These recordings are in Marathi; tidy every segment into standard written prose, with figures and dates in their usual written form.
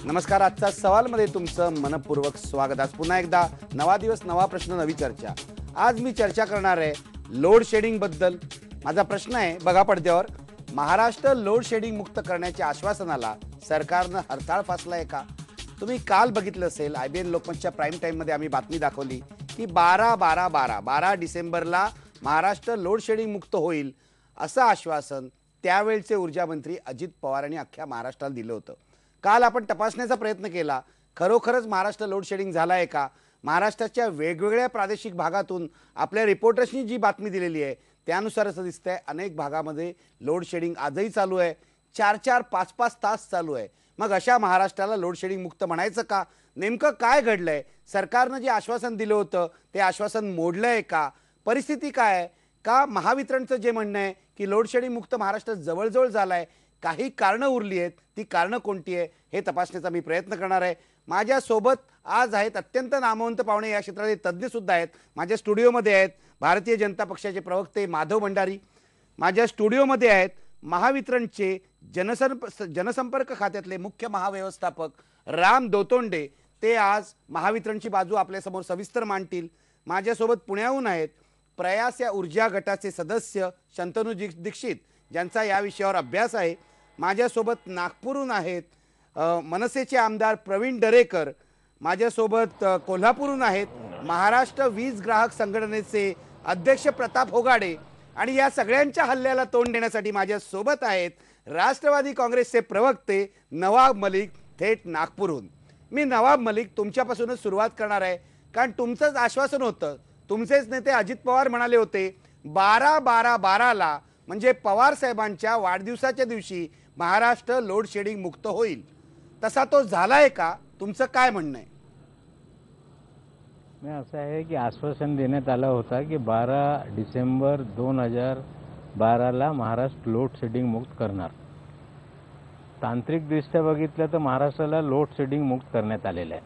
नमस्कार. आजचा सवालमध्ये तुमचं मनपूर्वक स्वागत. आज पुन्हा एकदा नवा दिवस, नवा प्रश्न, नवी चर्चा. आज मी चर्चा करणार आहे लोड शेडिंग बद्दल. माझा प्रश्न आहे, बघा पडद्यावर, महाराष्ट्र लोड शेडिंग मुक्त करण्याच्या आश्वासनाला सरकारनं हरताळ फासलाय का? तुम्ही काल बघितलं असेल, IBN लोकमतच्या प्राईम टाईममध्ये आम्ही बातमी दाखवली की 12 डिसेंबरला महाराष्ट्र लोड शेडिंग मुक्त होईल असं आश्वासन त्यावेळचे ऊर्जा मंत्री अजित पवार यांनी अख्ख्या महाराष्ट्राला दिलं होतं. काल आपण तपासण्याचा प्रयत्न केला, खरोखरच महाराष्ट्र लोड शेडिंग झाला आहे का? महाराष्ट्राच्या वेगवेगळ्या प्रादेशिक भागातून आपल्या रिपोर्टर्सनी जी बातमी दिलेली आहे त्यानुसार असं दिसतंय अनेक भागामध्ये लोड शेडिंग आजही चालू आहे, 4-4, 5-5 तास चालू आहे. मग अशा महाराष्ट्राला लोड शेडिंग मुक्त म्हणायचं का? नेमकं काय घडलंय? सरकारनं जे आश्वासन दिलं होतं ते आश्वासन मोडलंय का? परिस्थिती काय आहे? का महावितरणचं जे म्हणणं आहे की लोड शेडिंग मुक्त महाराष्ट्र जवळजवळ झालाय, काही कारणं उरली आहेत, ती कारणं कोणती आहे हे तपासण्याचा मी प्रयत्न करणार आहे. माझ्यासोबत आज आहेत अत्यंत नामवंत पाहुणे, या क्षेत्रातले तज्ज्ञ सुद्धा आहेत. माझ्या स्टुडिओमध्ये आहेत भारतीय जनता पक्षाचे प्रवक्ते माधव भंडारी, माझ्या स्टुडिओमध्ये आहेत महावितरणचे जनसंपर्क खात्यातले मुख्य महाव्यवस्थापक राम दोतोंडे, ते आज महावितरणची बाजू आपल्यासमोर सविस्तर मांडतील. माझ्यासोबत पुण्याहून आहेत प्रयास या ऊर्जा गटाचे सदस्य शंतनू दीक्षित, ज्यांचा या विषयावर अभ्यास आहे. माझ्यासोबत नागपूरहून आहेत मनसेचे आमदार प्रवीण दरेकर, माझ्यासोबत कोल्हापूरहून आहेत महाराष्ट्र वीज ग्राहक संघटनेचे अध्यक्ष प्रताप होगाडे, आणि या सगळ्यांच्या हल्ल्याला तोंड देण्यासाठी माझ्यासोबत आहेत राष्ट्रवादी काँग्रेसचे प्रवक्ते नवाब मलिक, थेट नागपूरहून. मी नवाब मलिक तुमच्यापासूनच सुरुवात करणार आहे, कारण तुमचंच आश्वासन होतं, तुमचेच नेते अजित पवार म्हणाले होते 12/12/12ला म्हणजे पवार साहेबांच्या वाढदिवसाच्या दिवशी महाराष्ट्र लोड शेडिंग मुक्त होईल. तसा तो झालाय का? तुमचं काय म्हणणं आहे? मी असं आहे की आश्वासन देण्यात आलं होतं की 12 डिसेंबर 2012ला महाराष्ट्र लोड शेडिंग मुक्त करणार. तांत्रिकदृष्ट्या बघितलं तर महाराष्ट्राला लोड शेडिंग मुक्त करण्यात आलेलं आहे.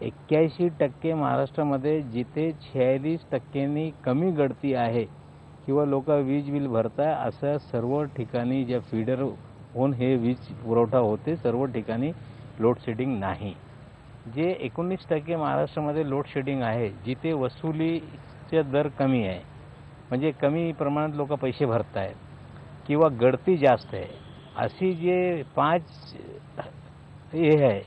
81% महाराष्ट्रामध्ये जिथे 46%नी कमी गळती आहे किंवा लोक वीज बिल भरताय, असं सर्व ठिकाणी ज्या फीडर होऊन हे वीज पुरवठा होते सर्व ठिकाणी लोड शेडिंग नाही. जे 19% महाराष्ट्रामध्ये लोड शेडिंग आहे, जिथे वसुलीचे दर कमी आहे, म्हणजे कमी प्रमाणात लोक पैसे भरत आहेत किंवा गळती जास्त आहे, अशी जे 5 हे आहे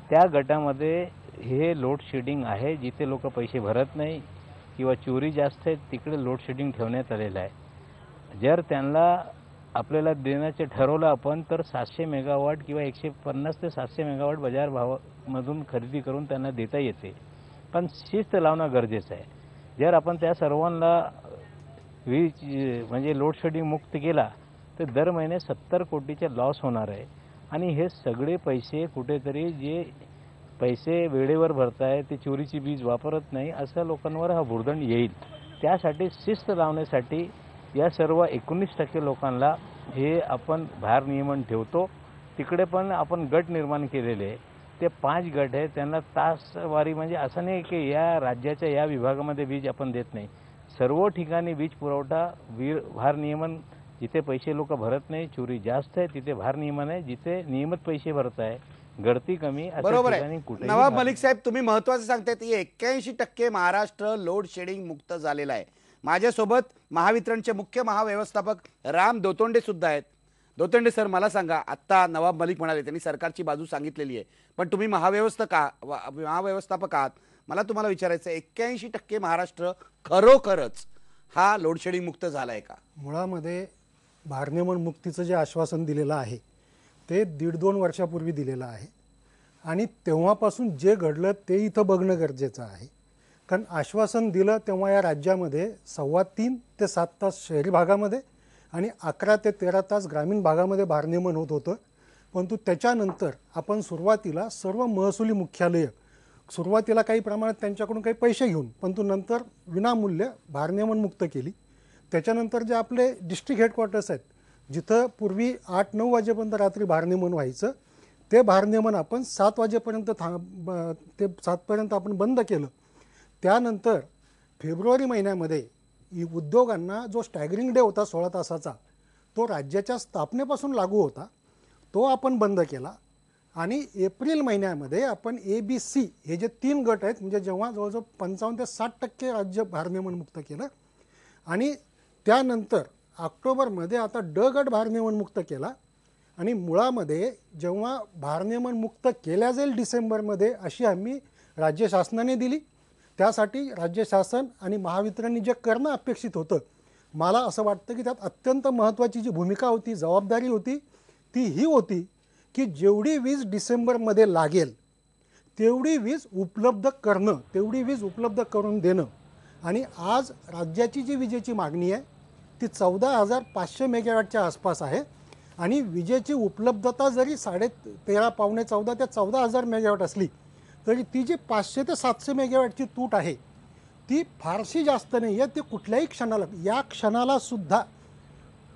त्या गटामध्ये हे लोड शेडिंग आहे. जिथे लोक पैसे भरत नाही किंवा चोरी जास्त आहे तिकडे लोड शेडिंग ठेवण्यात आलेलं आहे. जर त्यांना आपल्याला देण्याचे ठरवलं आपण तर 700 मेगावॉट किंवा 150 ते 700 मेगावॉट बाजार भावामधून खरेदी करून त्यांना देता येते, पण शिस्त लावणं गरजेचं आहे. जर आपण त्या सर्वांना वीज म्हणजे लोड शेडिंग मुक्त केला तर दर महिने 70 कोटीचे लॉस होणार आहे. आणि हे सगळे पैसे कुठेतरी जे पैसे वेळेवर भरताय ते चोरीची वीज वापरत नाही अशा लोकांवर हा भुर्दंड येईल. त्यासाठी शिस्त लावण्यासाठी या सर्व 19% लोकांना हे आपण भारनियमन ठेवतो. तिकडे पण आपण गट निर्माण केलेले, ते 5 गट आहे, त्यांना तासवारी, म्हणजे असं नाही की या राज्याच्या या विभागामध्ये वीज आपण देत नाही, सर्व ठिकाणी वीज पुरवठा भारनियमन. जिथे पैसे लोक भरत नाही, चोरी जास्त आहे, तिथे भारनियमन आहे. जिथे नियमित पैसे भरत आहे, गळती कमी, बरोबर आहे. नवाब मलिक साहेब, तुम्ही महत्वाचं सांगताय की 81% महाराष्ट्र लोड शेडिंग मुक्त झालेला आहे. माझ्यासोबत महावितरणचे मुख्य महाव्यवस्थापक राम दोतोंडे सुद्धा आहेत. दोतोंडे सर, मला सांगा, आत्ता नवाब मलिक म्हणाले त्यांनी सरकारची बाजू सांगितलेली आहे, पण तुम्ही महाव्यवस्थापक आहात, मला तुम्हाला विचारायचं, 81% महाराष्ट्र खरोखरच हा लोड शेडिंग मुक्त झालाय का? मुळामध्ये भारनियमन मुक्तीचं जे आश्वासन दिलेलं आहे ते 1.5-2 वर्षापूर्वी दिलेलं आहे, आणि तेव्हापासून जे घडलं ते इथं बघणं गरजेचं आहे. कारण आश्वासन दिलं तेव्हा या राज्यामध्ये 3.25 ते 7 तास शहरी भागामध्ये आणि 11 ते 13 तास ग्रामीण भागामध्ये भारनियमन होत होतं. परंतु त्याच्यानंतर आपण सुरुवातीला सर्व महसुली मुख्यालय सुरुवातीला काही प्रमाणात त्यांच्याकडून काही पैसे घेऊन, परंतु नंतर विनामूल्य भारनियमन मुक्त केली. त्याच्यानंतर जे आपले डिस्ट्रिक्ट हेडक्वार्टर्स आहेत, जिथं पूर्वी 8-9 वाजेपर्यंत रात्री भारनियमन व्हायचं, ते भारनियमन आपण 7 वाजेपर्यंत ते 7पर्यंत आपण बंद केलं. त्यानंतर फेब्रुवारी महिन्यामध्ये उद्योगांना जो स्टॅगरिंग डे होता 16 तासाचा, तो राज्याच्या स्थापनेपासून लागू होता, तो आपण बंद केला. आणि एप्रिल महिन्यामध्ये आपण ABC हे जे 3 गट आहेत, म्हणजे जेव्हा जवळजवळ 55 ते 60% राज्य भारनियमनमुक्त केलं आणि त्यानंतर ऑक्टोबरमध्ये आता ड गट भारनियमनमुक्त केला आणि मुळामध्ये जेव्हा भारनियमनमुक्त केल्या जाईल डिसेंबरमध्ये अशी आम्ही राज्य शासनाने दिली. त्यासाठी राज्य शासन आणि महावितरणने जे करणं अपेक्षित होतं, मला असं वाटतं की त्यात अत्यंत महत्त्वाची जी भूमिका होती, जबाबदारी होती, ती ही होती की जेवढी वीज डिसेंबरमध्ये लागेल तेवढी वीज उपलब्ध करणं, तेवढी वीज उपलब्ध करून देणं. आणि आज राज्याची जी विजेची मागणी आहे ती 14,500 मेगावॅटच्या आसपास आहे आणि विजेची उपलब्धता जरी 13.5 पावणे 14 ते 14,000 मेगावॅट असली तरी ती जी 500 ते 700 मेगावॅटची तूट आहे ती फारशी जास्त नाही आहे. ती कुठल्याही क्षणाला, या क्षणाला सुद्धा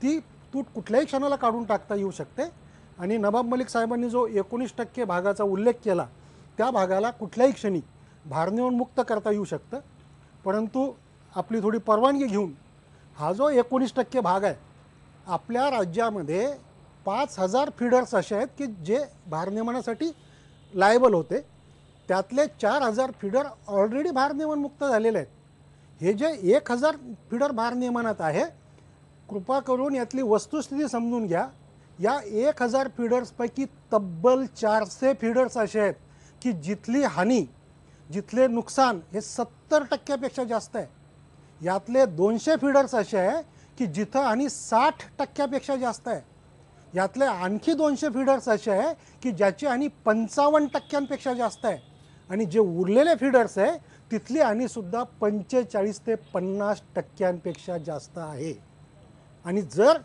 ती तूट कुठल्याही क्षणाला काढून टाकता येऊ शकते. आणि नवाब मलिक साहेबांनी जो 19% भागाचा उल्लेख केला त्या भागाला कुठल्याही क्षणी भारनियमनमुक्त करता येऊ शकतं. परंतु आपली थोडी परवानगी घेऊन हा जो 19% भाग आहे, आपल्या राज्यामध्ये 5,000 फीडर्स असे आहेत की जे भारनियमनासाठी लायबल होते. त्यातले 4,000 फीडर ऑलरेडी भारनियमनमुक्त झालेले आहेत. हे जे 1,000 फीडर भारनियमनात आहे, कृपा करून यातली वस्तुस्थिती समजून घ्या. या 1,000 फीडर्सपैकी तब्बल 400 फीडर्स असे आहेत की जिथली हानी, जिथले नुकसान हे 70%पेक्षा जास्त आहे. यातले 200 फीडर्स असे आहे की जिथं हानी 60%पेक्षा जास्त आहे. यातले आणखी 200 फीडर्स असे आहे की ज्याची हानी 55%पेक्षा जास्त आहे. आणि जे उरलेले फीडर्स आहे तिथली हानीसुद्धा 45 ते 50%पेक्षा जास्त आहे. आणि जर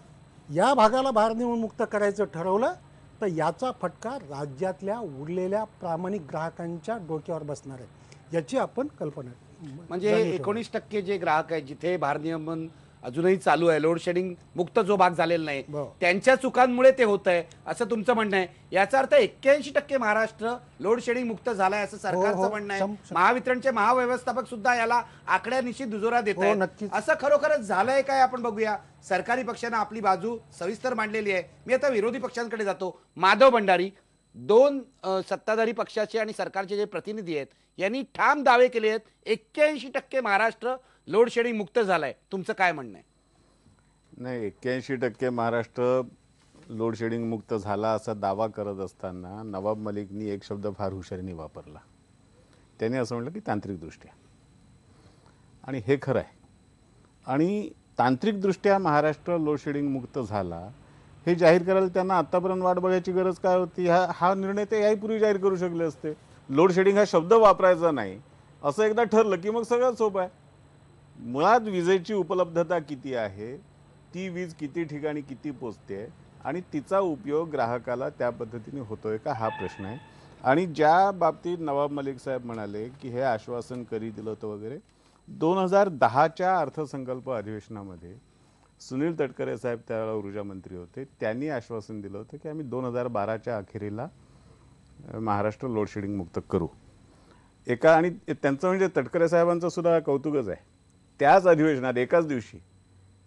या भागाला भारनियमनमुक्त करायचं ठरवलं तर याचा फटका राज्यातल्या उरलेल्या प्रामाणिक ग्राहकांच्या डोक्यावर बसणार आहे. याची आपण कल्पना म्हणजे 19% जे ग्राहक आहेत जिथे भारनियमन अजूनही चालू आहे, लोड शेडिंग मुक्त जो भाग झालेला नाही, त्यांच्या चुकांमुळे ते होत आहे असं तुमचं म्हणणं आहे. याचा अर्थ 81% महाराष्ट्र लोड शेडिंग मुक्त झालाय असं सरकारचं म्हणणं आहे. महावितरणचे महाव्यवस्थापक सुद्धा याला आकड्यानिशी दुजोरा देत आहेत. असं खरोखरच झालंय काय आपण बघूया. सरकारी पक्षानं आपली बाजू सविस्तर मांडलेली आहे. मी आता विरोधी पक्षांकडे जातो. माधव भंडारी, 2 सत्ताधारी पक्षाचे आणि सरकारचे जे प्रतिनिधी आहेत यांनी ठाम दावे केले आहेत 81% महाराष्ट्र लोड शेडिंग मुक्त झालाय. तुमचं काय म्हणणं आहे? नाही, 81% महाराष्ट्र लोड शेडिंग मुक्त झाला असा दावा करत असताना नवाब मलिकनी एक शब्द फार हुशारीने वापरला. त्याने असं म्हटलं की तांत्रिकदृष्ट्या, आणि हे खरं आहे. आणि तांत्रिकदृष्ट्या महाराष्ट्र लोड शेडिंग मुक्त झाला हे जाहीर करायला त्यांना आतापर्यंत वाट बघायची गरज काय होती? हा निर्णय ते याहीपूर्वी जाहीर करू शकले असते. लोड शेडिंग हा शब्द वापरायचा नाही असं एकदा ठरलं की मग सगळं सोपं आहे. मुळात विजेची उपलब्धता किती आहे, ती वीज किती ठिकाणी किती पोचते आणि तिचा उपयोग ग्राहकाला त्या पद्धतीने होतोय का हा प्रश्न आहे. आणि ज्या बाबतीत नवाब मलिक साहेब म्हणाले की हे आश्वासन करी दिलं होतं वगैरे, 2010च्या अर्थसंकल्प अधिवेशनामध्ये सुनील तटकरे साहेब त्यावेळेला ऊर्जा मंत्री होते. त्यांनी आश्वासन दिलं होतं की आम्ही 2012च्या अखेरीला महाराष्ट्र लोड शेडिंग मुक्त करू. आणि त्यांचं म्हणजे तटकरे साहेबांचं सुद्धा कौतुकच आहे. त्याच अधिवेशनात एकाच दिवशी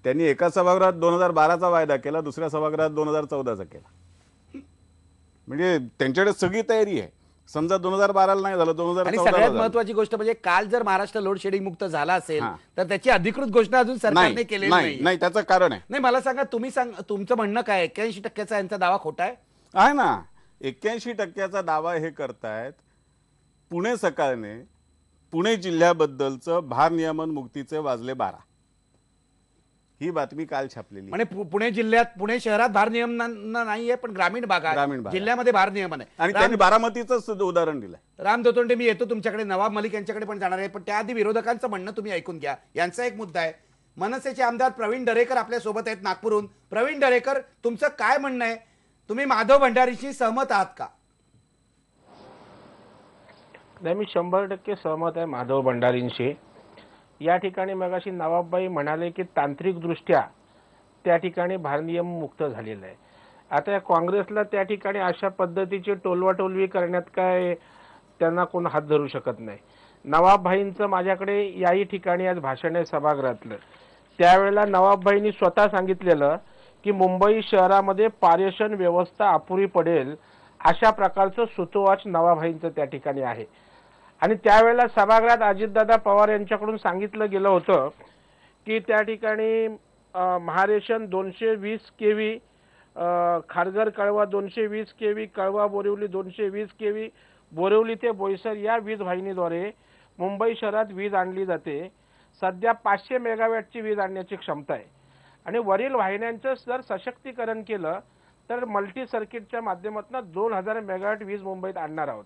त्यांनी एका सभागृहात 2012चा वायदा केला, दुसऱ्या सभागृहात 2014चा केला. म्हणजे त्यांच्याकडे सगळी तयारी आहे. समजा 2012ला नाही झालं, 2014 सगळ्यात महत्वाची गोष्ट म्हणजे काल जर महाराष्ट्र लोड शेडिंग मुक्त झाला असेल तर त्याची अधिकृत घोषणा अजून सरकारने केलेली नाही. त्याचं कारण आहे. नाही, मला सांगा, तुम्ही तुमचं म्हणणं काय? 81%चा यांचा दावा खोटा आहे ना. 81%चा दावा हे करतायत पुणे सकाळने पुणे जिल्ह्याबद्दलचं भारनियमन मुक्तीचे वाजले 12 ही बातमी काल छापलेली. म्हणजे पुणे जिल्ह्यात, पुणे शहरात भारनियमन नाहीये पण ग्रामीण भागात जिल्ह्यामध्ये भारनियमन आहे. आणि त्यांनी बारामतीचं उदाहरण दिलंय. राम दोतोंडे, मी येतो तुमच्याकडे, नवाब मलिक यांच्याकडे पण जाणार आहे, पण त्याआधी विरोधकांचं म्हणणं तुम्ही ऐकून घ्या. यांचा एक मुद्दा आहे. मनसेचे आमदार प्रवीण दरेकर आपल्या सोबत आहेत नागपूरहून. प्रवीण दरेकर, तुमचं काय म्हणणं आहे? तुम्ही माधव भंडारीशी सहमत आहात का? नाही, मी 100% सहमत आहे माधव भंडारींशी. या ठिकाणी मगाशी नवाबबाई म्हणाले की तांत्रिकदृष्ट्या त्या ठिकाणी भारनियम मुक्त झालेलं आहे. आता या काँग्रेसला त्या ठिकाणी अशा पद्धतीची टोलवाटोलवी करण्यात काय त्यांना कोण हात धरू शकत नाही. नवाबभाईंचं माझ्याकडे याही ठिकाणी आज भाषण आहे सभागृहातलं. त्यावेळेला नवाबभाईंनी स्वतः सांगितलेलं की मुंबई शहरामध्ये पारेषण व्यवस्था अपुरी पडेल अशा प्रकारचं सुतोवाच नवाभाईंचं त्या ठिकाणी आहे. आणि त्यावेळेला सभागृहात अजितदादा पवार यांच्याकडून सांगितलं गेलं होतं की त्या ठिकाणी महारेशन 220 केव्ही, खारघर कळवा 220 केव्ही, कळवा बोरिवली 220 केव्ही, बोरिवली ते बोईसर या वीज वाहिनीद्वारे मुंबई शहरात वीज आणली जाते. सध्या 500 मेगावॅटची वीज आणण्याची क्षमता आहे आणि वरील वाहिन्यांचं जर सशक्तीकरण केलं तर मल्टी सर्किटच्या माध्यमातून 2000 मेगावॅट वीज मुंबईत आणणार आहोत.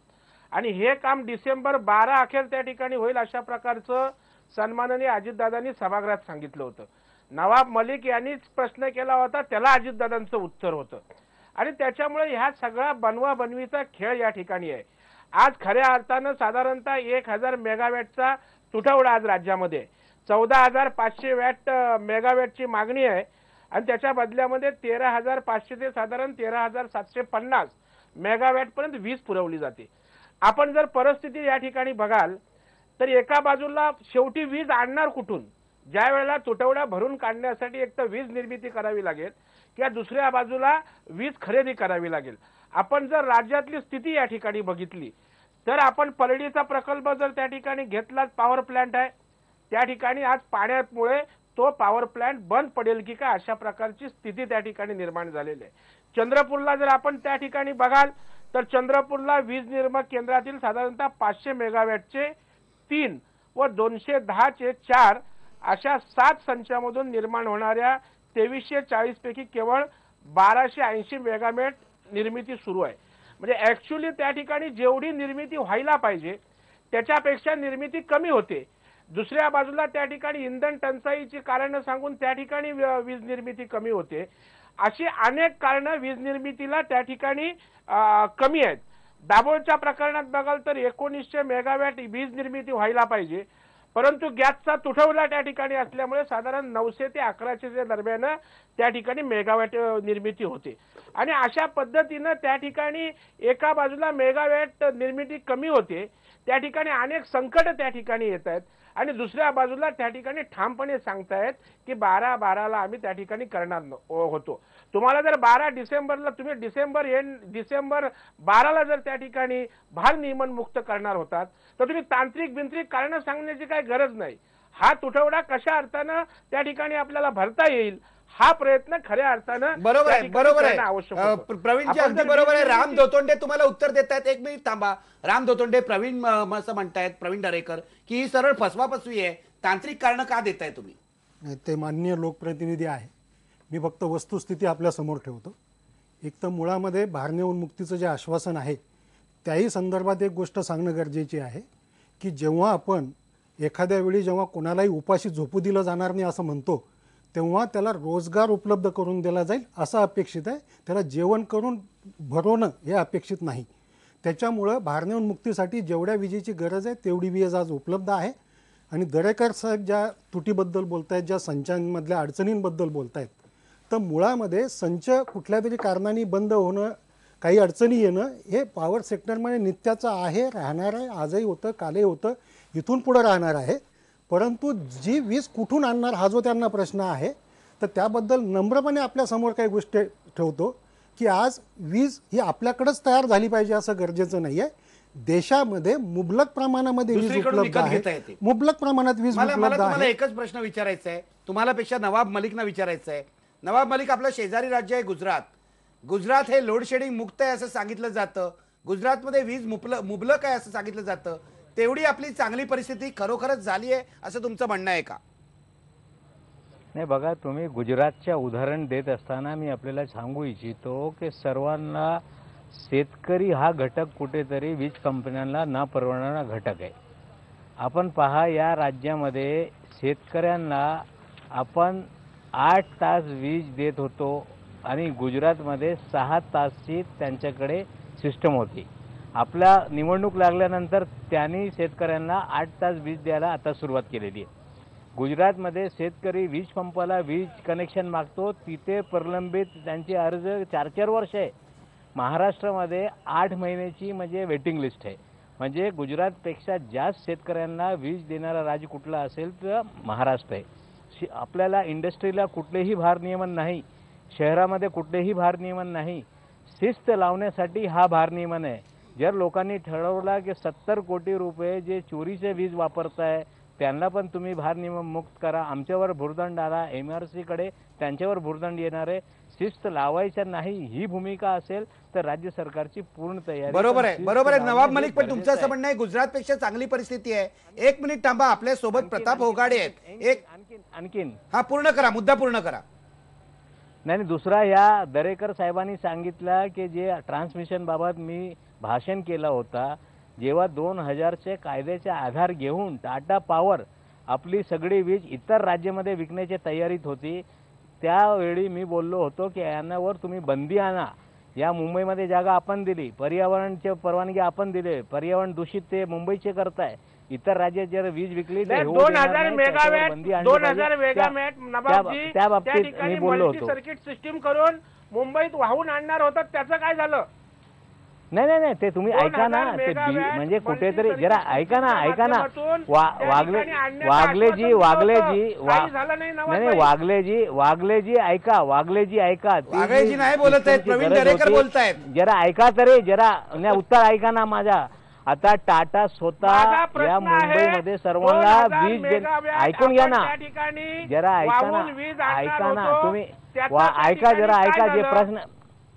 आणि हे काम डिसेंबर 12 अखेर त्या ठिकाणी होईल अशा प्रकारचं सन्माननीय अजितदादांनी सभागृहात सांगितलं होतं. नवाब मलिक यांनीच प्रश्न केला होता, त्याला अजितदादांचं उत्तर होतं. आणि त्याच्यामुळे ह्या सगळा बनवाबनवीचा खेळ या ठिकाणी आहे. आज खऱ्या अर्थानं साधारणतः 1000 मेगावॅटचा तुटवडा आज राज्यामध्ये 14,500 वॅट मेगावॅटची मागणी आहे आणि त्याच्या बदल्यामध्ये 13,500 ते साधारण 13,750 मेगावॅट पर्यंत वीज पुरवली जाते. आपण जर परिस्थिती या ठिकाणी बघाल तर एका बाजूला शेवटी वीज आणणार कुठून? ज्या वेळेला तुटवडा भरून काढण्यासाठी एक तर वीज निर्मिती करावी लागेल किंवा दुसऱ्या बाजूला वीज खरेदी करावी लागेल. आपण जर राज्यातली स्थिती या ठिकाणी बघितली तर आपण परळीचा प्रकल्प जर त्या ठिकाणी घेतला, पॉवर प्लांट आहे, त्या ठिकाणी आज पाण्यामुळे तो पॉवर प्लांट बंद पडेल की काय अशा प्रकारची स्थिती त्या ठिकाणी निर्माण झालेली आहे. चंद्रपूरला जर आपण त्या ठिकाणी बघाल तर चंद्रपूरला वीज निर्मिती केंद्रातील साधारणतः 500 मेगावॅटचे 3 व 210 चे 4 अशा 7 संचामधून निर्माण होणाऱ्या 2340 पैकी केवळ 1280 मेगावॅट निर्मिती सुरू आहे. म्हणजे ऍक्च्युअली त्या ठिकाणी जेवढी निर्मिती व्हायला पाहिजे त्याच्यापेक्षा निर्मिती कमी होते. दुसऱ्या बाजूला त्या ठिकाणी इंधन टंचाईची कारणं सांगून त्या ठिकाणी वीज निर्मिती कमी होते. अशी अनेक कारणं वीज निर्मितीला त्या ठिकाणी कमी आहेत. दाभोळच्या प्रकरणात बघाल तर 1900 मेगावॅट वीज निर्मिती व्हायला पाहिजे, परंतु गॅसचा तुटवडा त्या ठिकाणी असल्यामुळे साधारण 900 ते 1100 दरम्यान त्या ठिकाणी मेगावॅट निर्मिती होते. आणि अशा पद्धतीनं त्या ठिकाणी एका बाजूला मेगावॅट निर्मिती कमी होते, त्या ठिकाणी अनेक संकट त्या ठिकाणी येत आहेत आणि दुसऱ्या बाजूला त्या ठिकाणी ठामपणे सांगतायत की 12/12ला आम्ही त्या ठिकाणी करणार होतो. तुम्हाला जर 12 डिसेंबरला तुम्ही डिसेंबर 12ला जर त्या ठिकाणी भार नियमन मुक्त करणार होतात तर तुम्ही तांत्रिक कारणं सांगण्याची काही गरज नाही. हा तुटवडा कशा अर्थानं त्या ठिकाणी आपल्याला भरता येईल हा प्रयत्न खऱ्या अर्थानं बरोबर आहे, बरोबर आहे. आवश्यक होतं. प्रवीणजी आपण अगदी जर बरोबर आहे. वीज राम निर्मिती- धोतोंडे तुम्हाला उत्तर देत आहेत. एक मिनिट थांबा. राम धोतोंडे, प्रवीण असं म्हणतायत, प्रवीण दरेकर, की ही सरळ फसवाफसवी आहे, तांत्रिक कारण का देताय तुम्ही? नाही, ते माननीय लोकप्रतिनिधी आहे. मी फक्त वस्तुस्थिती आपल्या समोर ठेवतो. एक तर मुळामध्ये भारने उन्मुक्तीचं जे आश्वासन आहे त्याही संदर्भात एक गोष्ट सांगणं गरजेची आहे की जेव्हा आपण एखाद्या वेळी जेव्हा कोणालाही उपाशी झोपू दिलं जाणार नाही असं म्हणतो तेव्हा त्याला रोजगार उपलब्ध करून दिला जाईल असं अपेक्षित आहे. त्याला जेवण करून भरवणं हे अपेक्षित नाही. त्याच्यामुळं भारने उन्मुक्तीसाठी जेवढ्या विजेची गरज आहे तेवढी वीज आज उपलब्ध आहे. आणि दरेकर साहेब ज्या तुटीबद्दल बोलत आहेत, ज्या संचांमधल्या अडचणींबद्दल बोलत आहेत, तर मुळामध्ये संच कुठल्या तरी कारणाने बंद होणं, काही अडचणी येणं हे पॉवर सेक्टरमध्ये नित्याचं आहे, राहणार आहे. आजही होतं, कालही होतं, इथून पुढं राहणार आहे. परंतु जी वीज कुठून आणणार हा जो त्यांना प्रश्न आहे तर त्याबद्दल नम्रपणे आपल्यासमोर काही गोष्टी ठेवतो की आज वीज ही आपल्याकडेच तयार झाली पाहिजे असं गरजेचं नाही आहे. देशामध्ये मुबलक प्रमाणामध्ये वीज दुसरीकडून उपलब्ध विकत घेता आहे, येते. मुबलक प्रमाणात वीज मला उपलब्ध तुम्हाला आहे. एकच प्रश्न विचारायचा आहे, तुम्हाला पेक्षा नवाब मलिकना विचारायचं आहे. नवाब मलिक, आपलं शेजारी राज्य आहे गुजरात. गुजरात हे लोड शेडिंग मुक्त आहे असं सांगितलं जातं. गुजरातमध्ये वीज मुबलक आहे असं सांगितलं जातं. तेवढी आपली चांगली परिस्थिती खरोखरच झाली आहे असं तुमचं म्हणणं आहे का? नाही बघा, तुम्ही गुजरातच्या उदाहरण देत असताना मी आपल्याला सांगू इच्छितो की सर्वांना शेतकरी हा घटक कुठेतरी वीज कंपन्यांना न परवडणारा घटक आहे. आपण पहा, या राज्यामध्ये शेतकऱ्यांना आपण 8 तास वीज देत होतो आणि गुजरातमध्ये 6 तासची त्यांच्याकडे सिस्टम होती. आपल्या निवडणूक लागल्यानंतर त्यांनी शेतकऱ्यांना 8 तास वीज द्यायला आता सुरुवात केलेली आहे. गुजरातमध्ये शेतकरी वीज पंपाला वीज कनेक्शन मागतो, तिथे प्रलंबित त्यांचे अर्ज 4-4 वर्ष आहे. महाराष्ट्रामध्ये 8 महिन्याची म्हणजे वेटिंग लिस्ट आहे. म्हणजे गुजरातपेक्षा जास्त शेतकऱ्यांना वीज देणारा राज्य कुठला असेल तर महाराष्ट्र आहे. आपल्याला इंडस्ट्रीला कुठलेही भारनियमन नाही, शहरामध्ये कुठलेही भारनियमन नाही. शिस्त लावण्यासाठी हा भारनियमन आहे. जर लोकांनी ठरवला की 70 कोटी रुपये जे चोरीचे वीज वापरताय त्यांना पण तुम्ही भारनियमन मुक्त करा, आमच्यावर भुर्दंड आला, MRC कडे त्यांच्यावर भुर्दंड येणार आहे, शिस्त लावायच्या नाही ही भूमिका असेल तर राज्य सरकारची पूर्ण तयारी. बरोबर आहे, पण बरोबर आहे शिस्त नवाब लावणं मलिक, हे पण तुमचं गरजेचं असं आहे. म्हणणं आहे गुजरातपेक्षा चांगली परिस्थिती आहे. एक मिनिट थांबा, आपल्या सोबत प्रताप होगाडे आहेत. एक आणखीन हा पूर्ण करा, मुद्दा पूर्ण करा. नाही, दुसरा या दरेकर साहेबांनी सांगितलं की जे ट्रान्समिशन बाबत मी भाषण केला होता, जेव्हा 2000चे कायद्याचे आधार घेऊन टाटा पॉवर आपली सगळी वीज इतर राज्यामध्ये विकण्याच्या तयारीत होती, त्यावेळी मी बोललो होतो की यावर तुम्ही बंदी आणा. या मुंबईमध्ये जागा आपण दिली, पर्यावरणचे परवानगी आपण दिले, पर्यावरण दूषित ते मुंबईचे करताय, इतर राज्यात जर वीज विकली तर होऊ देणार 2000 नाही, मेगावॅट त्याच्यावर बंदी आणली 2000 पाहिजे. मेगावॅट नवाबजी त्या बाबतीत ठिकाणी मी बोललो मल्टी होतो. सर्किट सिस्टीम करून मुंबईत वाहून आणणार होतात, त्याचं काय झालं? नाही, ते तुम्ही 2000 ऐका ना, ते मेगावॅट म्हणजे कुठेतरी मल्टी जरा सर्किट ऐका ना माध्यमातून त्या ठिकाणी आणण्याचं वागलेजी काही झालं नाही नवाबजी. वागलेजी ऐका, ती वागलेजी जी नाही बोलत आहेत, सिस्टमची प्रवीण गरज दरेकर होती, बोलतायत. जरा ऐका तरी, जरा उत्तर ऐका ना माझा. आता टाटा माझा स्वतः प्रश्न या आहे, मुंबईमध्ये सर्वांना 2000 वीज मेगावॅट ऐकून घ्या आपण ना, त्या ठिकाणी जरा ऐका वाहून वीज ना, आणणार ऐका ना होतो. तुम्ही, त्याचं त्या ऐका जरा, ठिकाणी ऐका काय जे झालं? प्रश्न.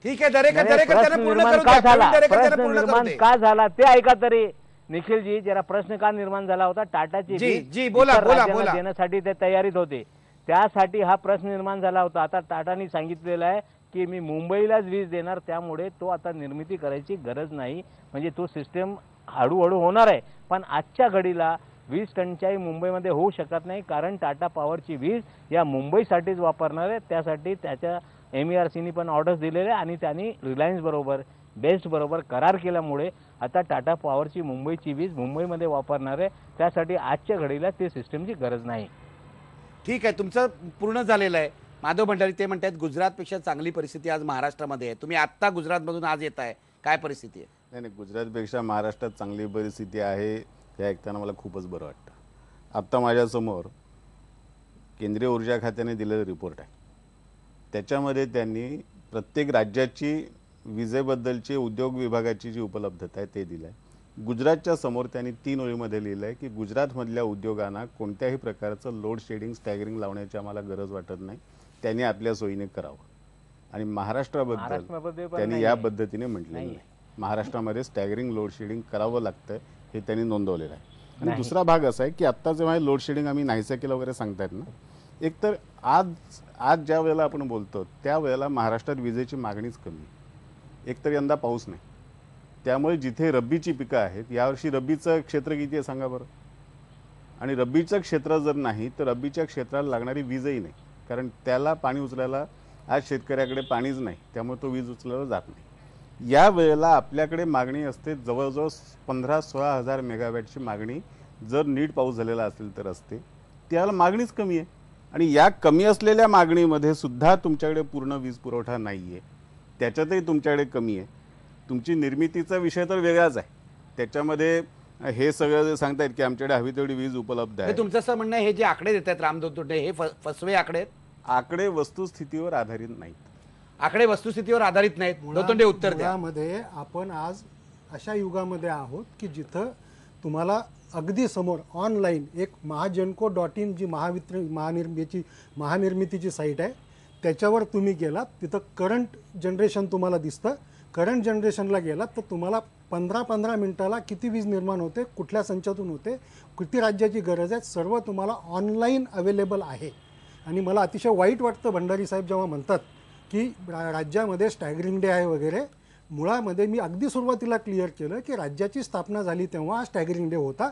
ठीक आहे, दरेकर नाही, दरेकर प्रश्न त्यांना पूर्ण निर्माण करू का द्या. झाला, प्रवीण दरेकर प्रश्न त्यांना पूर्ण करू निर्माण दे. का झाला ते ऐका तरी. निखिलजी, जरा प्रश्न का निर्माण झाला होता, टाटाची जी, वीज जी, बोला, इतर बोला, राज्यांना बोला. देण्यासाठी ते तयारीत होते, त्यासाठी हा प्रश्न निर्माण झाला होता. आता टाटानी सांगितलेलं आहे की मी मुंबईलाच वीज देणार, त्यामुळे तो आता निर्मिती करायची गरज नाही, म्हणजे तो सिस्टम हळूहळू होणार आहे. पण आजच्या घडीला वीज टंचाई मुंबईमध्ये होऊ शकत नाही, कारण टाटा पॉवरची वीज या मुंबईसाठीच वापरणार आहे. त्यासाठी त्याच्या MERCनी पण ऑर्डर्स दिलेले आणि त्यांनी रिलायन्स बरोबर, बेस्ट बरोबर करार केल्यामुळे आता टाटा पॉवरची मुंबईची वीज मुंबईमध्ये वापरणार आहे. त्यासाठी आजच्या घडीला ते सिस्टमची गरज नाही. ठीक आहे, तुमचं पूर्ण झालेलं आहे. माधव भंडारी ते म्हणतात गुजरातपेक्षा चांगली परिस्थिती आज महाराष्ट्रामध्ये आहे. तुम्ही आत्ता गुजरातमधून आज येत आहे, काय परिस्थिती आहे? नाही, गुजरातपेक्षा महाराष्ट्रात चांगली परिस्थिती आहे हे ऐकताना मला खूपच बरं वाटतं. आत्ता माझ्यासमोर केंद्रीय ऊर्जा खात्याने दिलेलं रिपोर्ट आहे, त्याच्यामध्ये त्यांनी प्रत्येक राज्याची विजेबद्दलची उद्योग विभागाची जी उपलब्धता आहे ते दिलं आहे. गुजरातच्या समोर त्यांनी 3 ओळीमध्ये लिहिलं आहे की गुजरातमधल्या उद्योगांना कोणत्याही प्रकारचं लोड शेडिंग स्टॅगरिंग लावण्याची आम्हाला गरज वाटत नाही, त्यांनी आपल्या सोयीने करावं. आणि महाराष्ट्राबद्दल महाराष्ट्रामध्ये पण त्यांनी नाही या आहे. पद्धतीने म्हटलेलं आहे, महाराष्ट्रामध्ये स्टॅगरिंग लोड शेडिंग करावं लागतं हे त्यांनी नोंदवलेलं आहे. आणि दुसरा भाग असा आहे की आत्ता जेव्हा लोड शेडिंग आम्ही नाहीसं केलं वगैरे सांगतायत ना, एकतर आज ज्या वेळेला आपण बोलतो त्यावेळेला महाराष्ट्रात विजेची मागणीच कमी आहे. एकतर यंदा पाऊस नाही, त्यामुळे जिथे रब्बीची पिकं आहेत, यावर्षी रब्बीचं क्षेत्र किती आहे सांगा बरं. आणि रब्बीचं क्षेत्र जर नाही तर रब्बीच्या क्षेत्राला लागणारी वीजही नाही, कारण त्याला पाणी उचलायला आज शेतकऱ्याकडे पाणीच नाही, त्यामुळे तो वीज उचलला जात नाही. या वेळेला आपल्याकडे मागणी असते जवळजवळ 15-16 हजार मेगावॅटची मागणी, जर नीट पाऊस झालेला असेल तर असते. त्याला मागणीच कमी आहे. आणि या कमी असलेल्या मागणीमध्ये सुद्धा तुमच्याकडे पूर्ण वीज पुरवठा नाही आहे, त्याच्यातही तुमच्याकडे कमी आहे. तुमची निर्मितीचा विषय तर वेगळाच आहे, त्याच्यामध्ये हे सगळं जे सांगतायत की आमच्याकडे हवी तेवढी वीज उपलब्ध आहे. तुमचं असं म्हणणं आहे हे जे आकडे देत आहेत रामदेव तोटे हे फसवे आकडे आहेत? आकडे वस्तुस्थितीवर आधारित नाहीत. आकडे वस्तुस्थितीवर आधारित नाहीत. दोतोंडे उत्तर द्या. मुळामध्ये आपण आज अशा युगामध्ये आहोत की जिथं तुम्हाला अगदी समोर ऑनलाईन एक महाजनको.in जी महानिर्मितीची साईट आहे, त्याच्यावर तुम्ही गेलात, तिथं करंट जनरेशन तुम्हाला दिसतं. करंट जनरेशनला गेलात तर तुम्हाला 15-15 मिनिटाला किती वीज निर्माण होते, कुठल्या संचातून होते, किती राज्याची गरज आहे, सर्व तुम्हाला ऑनलाईन अवेलेबल आहे. आणि मला अतिशय वाईट वाटतं भंडारी साहेब जेव्हा म्हणतात की राज्यामध्ये स्टॅगरिंग डे आहे वगैरे. मुळामध्ये मी अगदी सुरुवातीला क्लिअर केलं की राज्याची स्थापना झाली तेव्हा स्टॅगरिंग डे होता.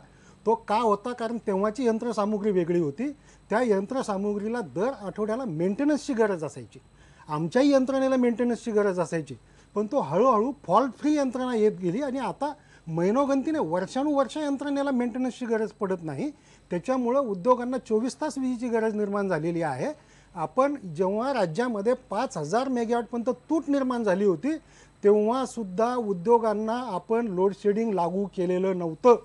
तो का होता? कारण तेव्हाची यंत्रसामुग्री वेगळी होती. त्या यंत्रसामुग्रीला दर आठवड्याला मेंटेनन्सची गरज असायची. आमच्याही यंत्रणेला मेंटेनन्सची गरज असायची, पण तो हळूहळू फॉल्ट फ्री यंत्रणा येत गेली आणि आता महिनोगंतीने वर्षानुवर्ष यंत्रणेला मेंटेनन्सची गरज पडत नाही. त्याच्यामुळं उद्योगांना 24 तास वीजेची गरज निर्माण झालेली आहे. आपण जेव्हा राज्यामध्ये 5000 मेगावॅटपर्यंत तूट निर्माण झाली होती तेव्हासुद्धा उद्योगांना आपण लोड शेडिंग लागू केलेलं नव्हतं.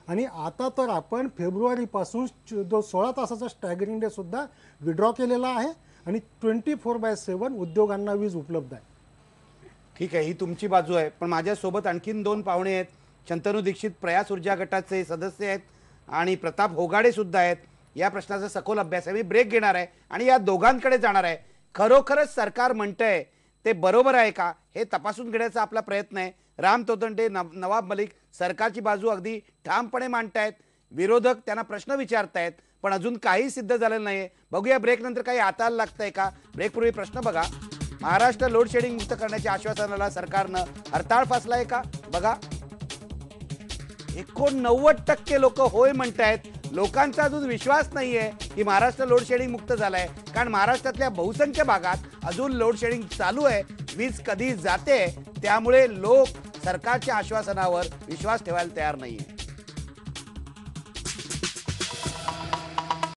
आणि आता तर आपण फेब्रुवारीपासून जो 16 तासाचा स्टॅगरिंग डे सुद्धा विड्रॉ केलेला आहे आणि 24/7 उद्योगांना वीज उपलब्ध आहे. ठीक आहे, ही तुमची बाजू आहे, पण माझ्यासोबत आणखीन 2 पाहुणे आहेत. शंतनू दीक्षित प्रयास ऊर्जा गटाचे सदस्य आहेत आणि प्रताप होगाडे सुद्धा आहेत. या प्रश्नाचा सखोल अभ्यास आहे. मी ब्रेक घेणार आहे आणि या दोघांकडे जाणार आहे. खरोखरच सरकार म्हणतंय ते बरोबर आहे का हे तपासून घेण्याचा आपला प्रयत्न आहे. राम तोतंटे, नवाब मलिक सरकारची बाजू अगदी ठामपणे मांडतायत, विरोधक त्यांना प्रश्न विचारतायत, पण अजून काही सिद्ध झालेलं नाही. बघूया ब्रेक नंतर काही हाताला लागतंय का. ब्रेकपूर्वी प्रश्न बघा. महाराष्ट्र लोड शेडिंग मुक्त करण्याच्या आश्वासनाला सरकारनं हरताळ फासलाय का. बघा, 89% लोक होय म्हणतायत. लोकांचा अजून विश्वास नाहीये की महाराष्ट्र लोड शेडिंग मुक्त झालाय, कारण महाराष्ट्रातल्या बहुसंख्य भागात अजून लोड शेडिंग चालू आहे. वीज कधी जाते, त्यामुळे लोक सरकारच्या आश्वासनावर विश्वास ठेवायला तयार नाहीये.